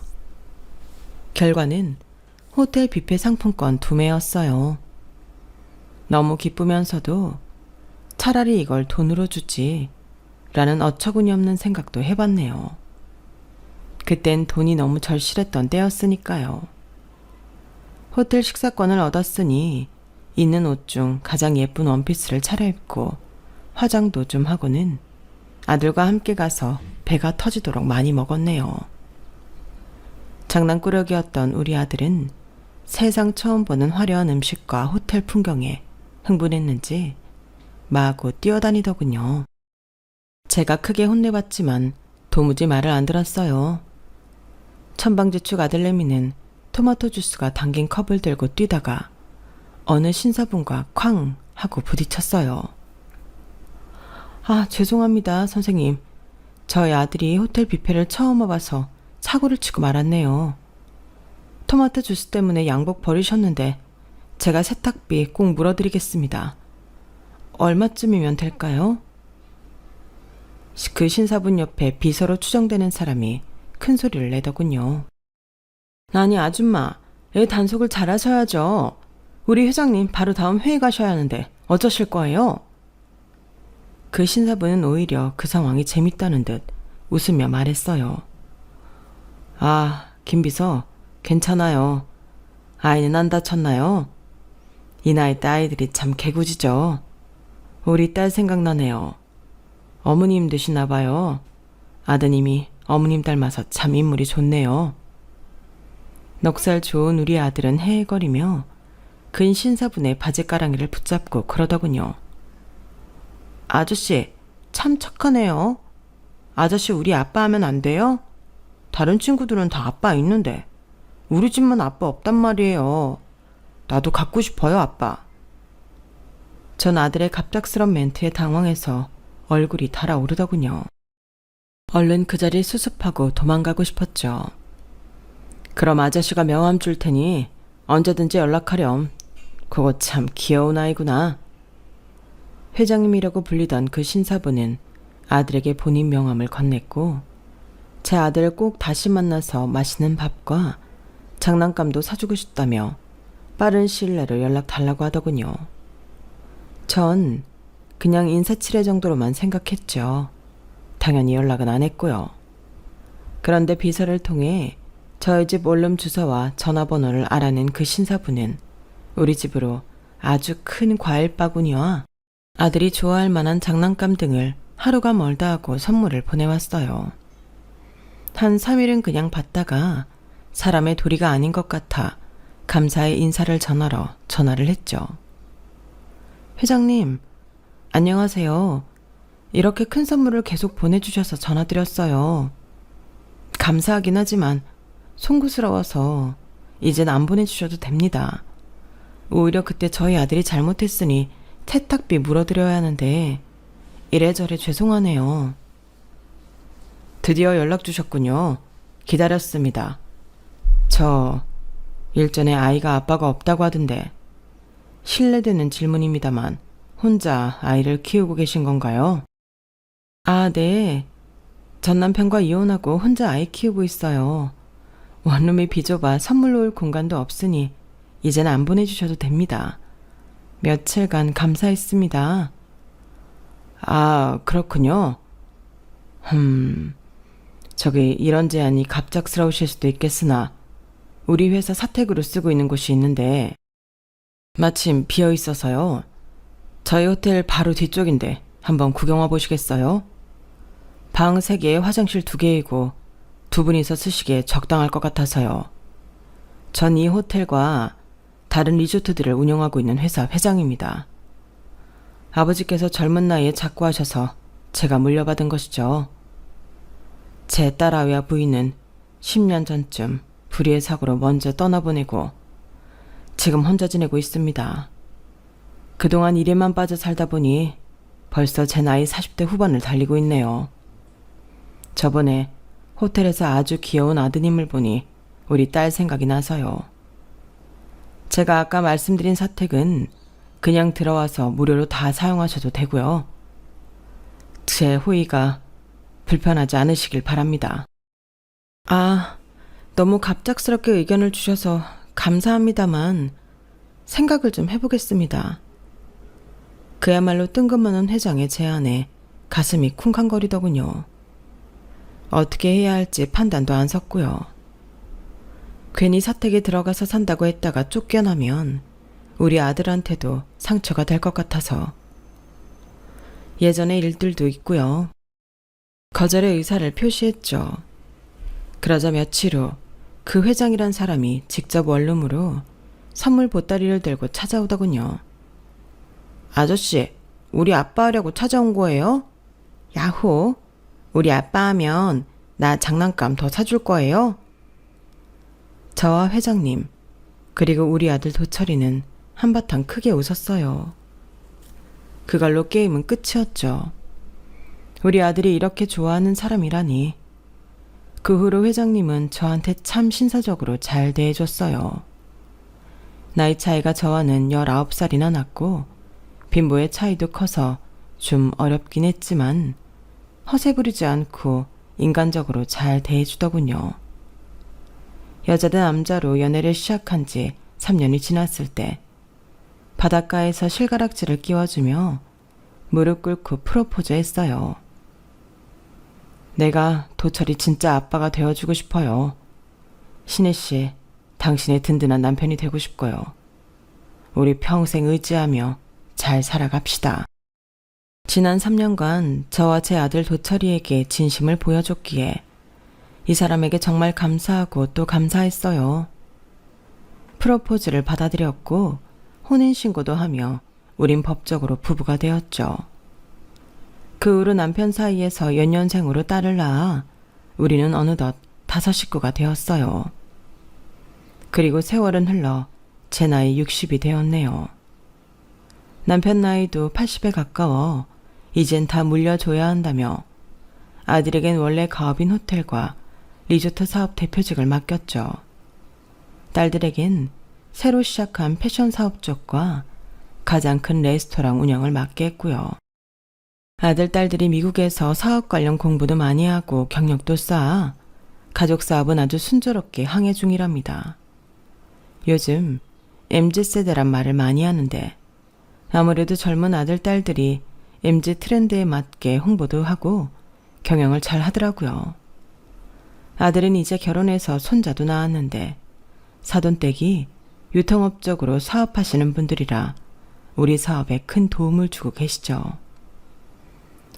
결과는 호텔 뷔페 상품권 2매였어요. 너무 기쁘면서도 차라리 이걸 돈으로 주지 라는 어처구니 없는 생각도 해봤네요. 그땐 돈이 너무 절실했던 때였으니까요. 호텔 식사권을 얻었으니 있는 옷 중 가장 예쁜 원피스를 차려입고 화장도 좀 하고는 아들과 함께 가서 배가 터지도록 많이 먹었네요. 장난꾸러기였던 우리 아들은 세상 처음 보는 화려한 음식과 호텔 풍경에 흥분했는지 마구 뛰어다니더군요. 제가 크게 혼내봤지만 도무지 말을 안 들었어요. 천방지축 아들내미는 토마토 주스가 담긴 컵을 들고 뛰다가 어느 신사분과 쾅 하고 부딪혔어요. 아, 죄송합니다, 선생님. 저희 아들이 호텔 뷔페를 처음 와봐서 사고를 치고 말았네요. 토마토 주스 때문에 양복 버리셨는데 제가 세탁비 꼭 물어드리겠습니다. 얼마쯤이면 될까요? 그 신사분 옆에 비서로 추정되는 사람이 큰 소리를 내더군요. 아니 아줌마, 애 단속을 잘하셔야죠. 우리 회장님 바로 다음 회의 가셔야 하는데 어쩌실 거예요? 그 신사분은 오히려 그 상황이 재밌다는 듯 웃으며 말했어요. 아, 김 비서, 괜찮아요. 아이는 안 다쳤나요? 이 나이 때 아이들이 참 개구지죠. 우리 딸 생각나네요. 어머님 되시나 봐요. 아드님이 어머님 닮아서 참 인물이 좋네요. 넉살 좋은 우리 아들은 헤헤거리며 근 신사분의 바지가랑이를 붙잡고 그러더군요. 아저씨, 참 착하네요. 아저씨 우리 아빠 하면 안 돼요? 다른 친구들은 다 아빠 있는데 우리 집만 아빠 없단 말이에요. 나도 갖고 싶어요, 아빠. 전 아들의 갑작스런 멘트에 당황해서 얼굴이 달아오르더군요. 얼른 그 자리 수습하고 도망가고 싶었죠. 그럼 아저씨가 명함 줄 테니 언제든지 연락하렴. 그거 참 귀여운 아이구나. 회장님이라고 불리던 그 신사분은 아들에게 본인 명함을 건넸고 제 아들을 꼭 다시 만나서 맛있는 밥과 장난감도 사주고 싶다며 빠른 시일 내로 연락 달라고 하더군요. 전 그냥 인사치레 정도로만 생각했죠. 당연히 연락은 안 했고요. 그런데 비서를 통해 저희 집 원룸 주소와 전화번호를 알아낸 그 신사분은 우리 집으로 아주 큰 과일 바구니와 아들이 좋아할 만한 장난감 등을 하루가 멀다 하고 선물을 보내왔어요. 한 3일은 그냥 받다가 사람의 도리가 아닌 것 같아 감사의 인사를 전하러 전화를 했죠. 회장님, 안녕하세요. 이렇게 큰 선물을 계속 보내주셔서 전화드렸어요. 감사하긴 하지만 송구스러워서 이젠 안 보내주셔도 됩니다. 오히려 그때 저희 아들이 잘못했으니 세탁비 물어드려야 하는데 이래저래 죄송하네요. 드디어 연락 주셨군요. 기다렸습니다. 저 일전에 아이가 아빠가 없다고 하던데 실례되는 질문입니다만 혼자 아이를 키우고 계신 건가요? 아, 네. 전 남편과 이혼하고 혼자 아이 키우고 있어요. 원룸이 비좁아 선물로 올 공간도 없으니 이젠 안 보내주셔도 됩니다. 며칠간 감사했습니다. 아, 그렇군요. 저기 이런 제안이 갑작스러우실 수도 있겠으나 우리 회사 사택으로 쓰고 있는 곳이 있는데 마침 비어 있어서요. 저희 호텔 바로 뒤쪽인데 한번 구경 와 보시겠어요? 방 3개에 화장실 2개이고 2분이서 쓰시기에 적당할 것 같아서요. 전 이 호텔과 다른 리조트들을 운영하고 있는 회사 회장입니다. 아버지께서 젊은 나이에 작고하셔서 제가 물려받은 것이죠. 제 딸아이와 부인은 10년 전쯤 불의의 사고로 먼저 떠나보내고 지금 혼자 지내고 있습니다. 그동안 일에만 빠져 살다 보니 벌써 제 나이 40대 후반을 달리고 있네요. 저번에 호텔에서 아주 귀여운 아드님을 보니 우리 딸 생각이 나서요. 제가 아까 말씀드린 사택은 그냥 들어와서 무료로 다 사용하셔도 되고요. 제 호의가 불편하지 않으시길 바랍니다. 아, 너무 갑작스럽게 의견을 주셔서 감사합니다만 생각을 좀 해보겠습니다. 그야말로 뜬금없는 회장의 제안에 가슴이 쿵쾅거리더군요. 어떻게 해야 할지 판단도 안 섰고요. 괜히 사택에 들어가서 산다고 했다가 쫓겨나면 우리 아들한테도 상처가 될 것 같아서 예전의 일들도 있고요. 거절의 의사를 표시했죠. 그러자 며칠 후 그 회장이란 사람이 직접 원룸으로 선물 보따리를 들고 찾아오더군요. 아저씨, 우리 아빠 하려고 찾아온 거예요? 야호, 우리 아빠 하면 나 장난감 더 사줄 거예요? 저와 회장님, 그리고 우리 아들 도철이는 한바탕 크게 웃었어요. 그걸로 게임은 끝이었죠. 우리 아들이 이렇게 좋아하는 사람이라니. 그 후로 회장님은 저한테 참 신사적으로 잘 대해줬어요. 나이 차이가 저와는 19살이나 났고 빈부의 차이도 커서 좀 어렵긴 했지만 허세 부리지 않고 인간적으로 잘 대해주더군요. 여자 대 남자로 연애를 시작한 지 3년이 지났을 때 바닷가에서 실가락지를 끼워주며 무릎 꿇고 프로포즈 했어요. 내가 도철이 진짜 아빠가 되어주고 싶어요. 신혜 씨, 당신의 든든한 남편이 되고 싶고요. 우리 평생 의지하며 잘 살아갑시다. 지난 3년간 저와 제 아들 도철이에게 진심을 보여줬기에 이 사람에게 정말 감사하고 또 감사했어요. 프로포즈를 받아들였고 혼인신고도 하며 우린 법적으로 부부가 되었죠. 그 후로 남편 사이에서 연년생으로 딸을 낳아 우리는 어느덧 5 식구가 되었어요. 그리고 세월은 흘러 제 나이 60이 되었네요. 남편 나이도 80에 가까워 이젠 다 물려줘야 한다며 아들에겐 원래 가업인 호텔과 리조트 사업 대표직을 맡겼죠. 딸들에겐 새로 시작한 패션 사업 쪽과 가장 큰 레스토랑 운영을 맡게 했고요. 아들, 딸들이 미국에서 사업 관련 공부도 많이 하고 경력도 쌓아 가족 사업은 아주 순조롭게 항해 중이랍니다. 요즘 MZ세대란 말을 많이 하는데 아무래도 젊은 아들, 딸들이 MZ 트렌드에 맞게 홍보도 하고 경영을 잘 하더라고요. 아들은 이제 결혼해서 손자도 낳았는데 사돈댁이 유통업 쪽으로 사업하시는 분들이라 우리 사업에 큰 도움을 주고 계시죠.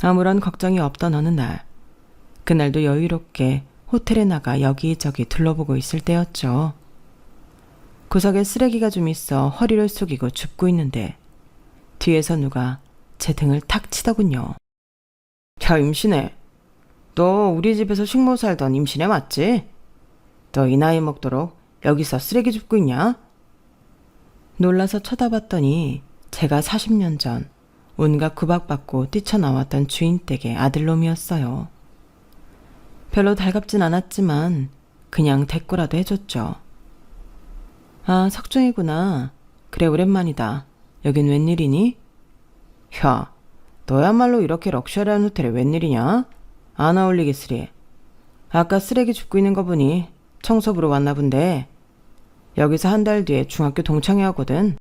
아무런 걱정이 없던 어느 날, 그날도 여유롭게 호텔에 나가 여기저기 둘러보고 있을 때였죠. 구석에 쓰레기가 좀 있어 허리를 숙이고 줍고 있는데 뒤에서 누가 제 등을 탁 치더군요. 야, 임신애. 너 우리 집에서 식모 살던 임신애 맞지? 너 이 나이 먹도록 여기서 쓰레기 줍고 있냐? 놀라서 쳐다봤더니 제가 40년 전 온갖 구박받고 뛰쳐나왔던 주인 댁의 아들놈이었어요. 별로 달갑진 않았지만 그냥 대꾸라도 해줬죠. 아, 석중이구나. 그래, 오랜만이다. 여긴 웬일이니? 야, 너야말로 이렇게 럭셔리한 호텔에 웬일이냐? 안 어울리겠으리. 아까 쓰레기 줍고 있는 거 보니 청소부로 왔나 본데 여기서 한 달 뒤에 중학교 동창회 하거든.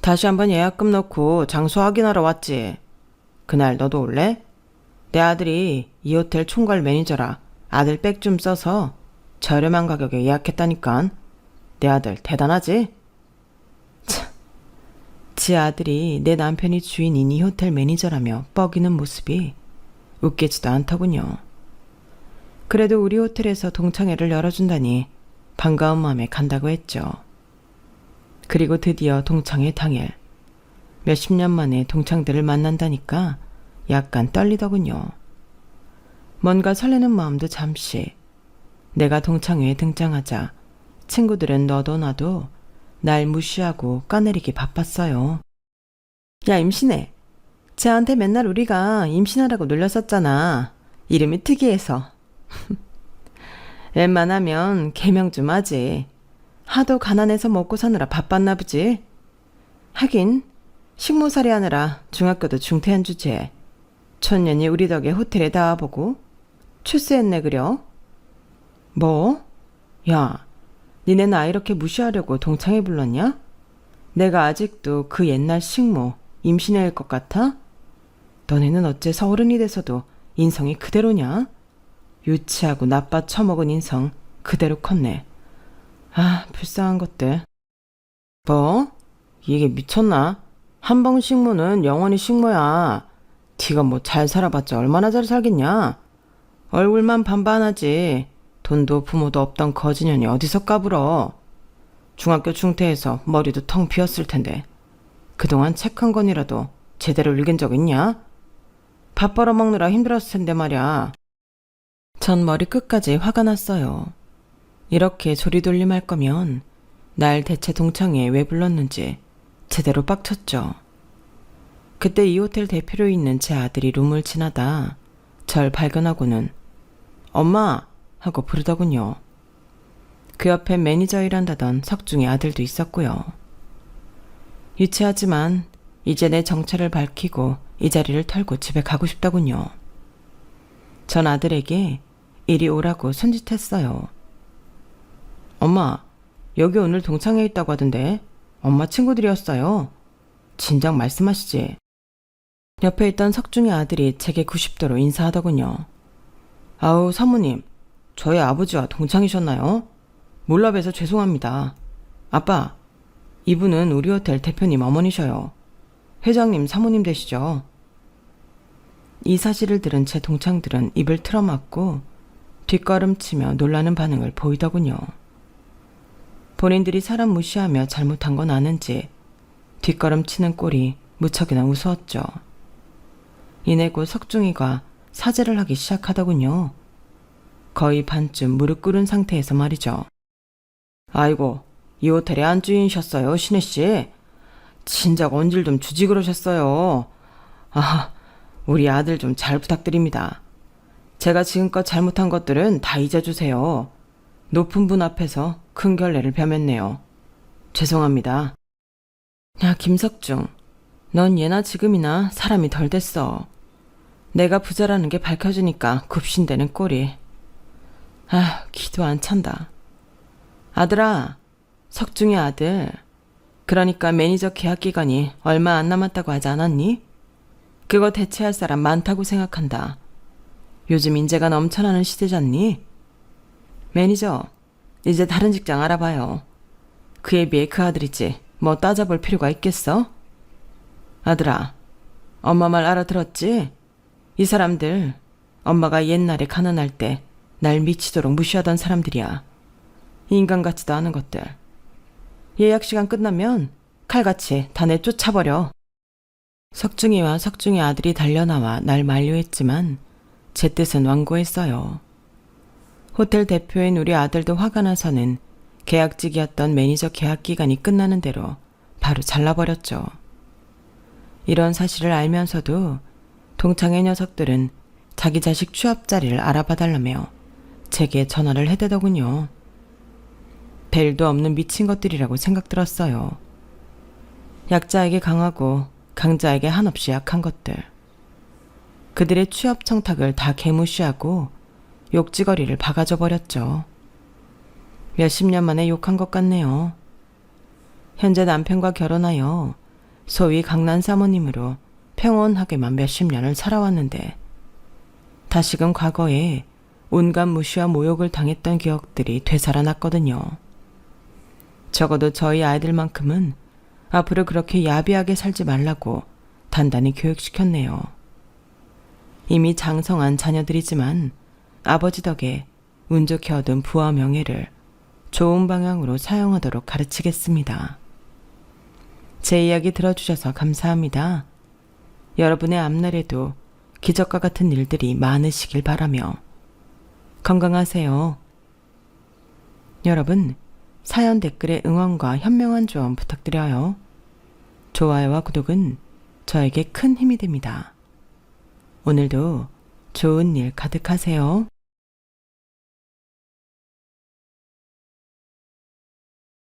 다시 한번 예약금 넣고 장소 확인하러 왔지. 그날 너도 올래? 내 아들이 이 호텔 총괄 매니저라 아들 백 좀 써서 저렴한 가격에 예약했다니깐. 내 아들 대단하지? 참, 지 아들이 내 남편이 주인인 이 호텔 매니저라며 뻐기는 모습이 웃기지도 않더군요. 그래도 우리 호텔에서 동창회를 열어준다니 반가운 마음에 간다고 했죠. 그리고 드디어 동창회 당일, 몇십 년 만에 동창들을 만난다니까 약간 떨리더군요. 뭔가 설레는 마음도 잠시. 내가 동창회에 등장하자 친구들은 너도 나도 날 무시하고 까내리기 바빴어요. 야, 임신애. 쟤한테 맨날 우리가 임신하라고 놀렸었잖아. 이름이 특이해서. 웬만하면 개명 좀 하지. 하도 가난해서 먹고 사느라 바빴나 보지. 하긴 식모살이 하느라 중학교도 중퇴한 주제에 촌년이 우리 덕에 호텔에 닿아보고 출세했네 그려. 뭐? 야, 니네 나 이렇게 무시하려고 동창회 불렀냐? 내가 아직도 그 옛날 식모 임신애일 것 같아? 너네는 어째 서른이 돼서도 인성이 그대로냐? 유치하고 나빠 처먹은 인성 그대로 컸네. 아, 불쌍한 것들. 뭐? 이게 미쳤나? 한방 식모는 영원히 식모야. 네가 뭐 잘 살아봤자 얼마나 잘 살겠냐? 얼굴만 반반하지. 돈도 부모도 없던 거지년이 어디서 까불어. 중학교 중퇴해서 머리도 텅 비었을 텐데 그동안 책 한 권이라도 제대로 읽은 적 있냐? 밥 벌어먹느라 힘들었을 텐데 말이야. 전 머리 끝까지 화가 났어요. 이렇게 조리돌림할 거면 날 대체 동창회에 왜 불렀는지 제대로 빡쳤죠. 그때 이 호텔 대표로 있는 제 아들이 룸을 지나다 절 발견하고는 엄마! 하고 부르더군요. 그 옆에 매니저 일한다던 석중의 아들도 있었고요. 유치하지만 이제 내 정체를 밝히고 이 자리를 털고 집에 가고 싶더군요. 전 아들에게 이리 오라고 손짓했어요. 엄마, 여기 오늘 동창회 있다고 하던데 엄마 친구들이었어요. 진작 말씀하시지. 옆에 있던 석중의 아들이 제게 90도로 인사하더군요. 아우, 사모님, 저희 아버지와 동창이셨나요? 몰라 뵈서 죄송합니다. 아빠, 이분은 우리 호텔 대표님 어머니셔요. 회장님 사모님 되시죠? 이 사실을 들은 제 동창들은 입을 틀어막고 뒷걸음치며 놀라는 반응을 보이더군요. 본인들이 사람 무시하며 잘못한 건 아는지 뒷걸음치는 꼴이 무척이나 우스웠죠. 이내 곧 석중이가 사죄를 하기 시작하더군요. 거의 반쯤 무릎 꿇은 상태에서 말이죠. 아이고, 이 호텔의 안주인이셨어요, 신혜씨. 진작 언질 좀 주지 그러셨어요. 아, 우리 아들 좀 잘 부탁드립니다. 제가 지금껏 잘못한 것들은 다 잊어주세요. 높은 분 앞에서 큰 결례를 벼맸네요. 죄송합니다. 야, 김석중. 넌 예나 지금이나 사람이 덜 됐어. 내가 부자라는 게 밝혀지니까 굽신대는 꼴이. 아, 기도 안 찬다. 아들아, 석중의 아들. 그러니까 매니저 계약 기간이 얼마 안 남았다고 하지 않았니? 그거 대체할 사람 많다고 생각한다. 요즘 인재가 넘쳐나는 시대잖니? 매니저, 이제 다른 직장 알아봐요. 그에 비해 그 아들이지 뭐 따져볼 필요가 있겠어? 아들아, 엄마 말 알아들었지? 이 사람들 엄마가 옛날에 가난할 때 날 미치도록 무시하던 사람들이야. 인간 같지도 않은 것들. 예약 시간 끝나면 칼같이 다 내쫓아버려. 석중이와 석중이 아들이 달려나와 날 만류했지만 제 뜻은 완고했어요. 호텔 대표인 우리 아들도 화가 나서는 계약직이었던 매니저 계약 기간이 끝나는 대로 바로 잘라버렸죠. 이런 사실을 알면서도 동창의 녀석들은 자기 자식 취업 자리를 알아봐달라며 제게 전화를 해대더군요. 벨도 없는 미친 것들이라고 생각 들었어요. 약자에게 강하고 강자에게 한없이 약한 것들. 그들의 취업 청탁을 다 개무시하고 욕지거리를 박아줘 버렸죠. 몇십 년 만에 욕한 것 같네요. 현재 남편과 결혼하여 소위 강난 사모님으로 평온하게만 몇십 년을 살아왔는데 다시금 과거에 온갖 무시와 모욕을 당했던 기억들이 되살아났거든요. 적어도 저희 아이들만큼은 앞으로 그렇게 야비하게 살지 말라고 단단히 교육시켰네요. 이미 장성한 자녀들이지만 아버지 덕에 운 좋게 얻은 부와 명예를 좋은 방향으로 사용하도록 가르치겠습니다. 제 이야기 들어주셔서 감사합니다. 여러분의 앞날에도 기적과 같은 일들이 많으시길 바라며 건강하세요. 여러분, 사연 댓글에 응원과 현명한 조언 부탁드려요. 좋아요와 구독은 저에게 큰 힘이 됩니다. 오늘도 좋은 일 가득하세요.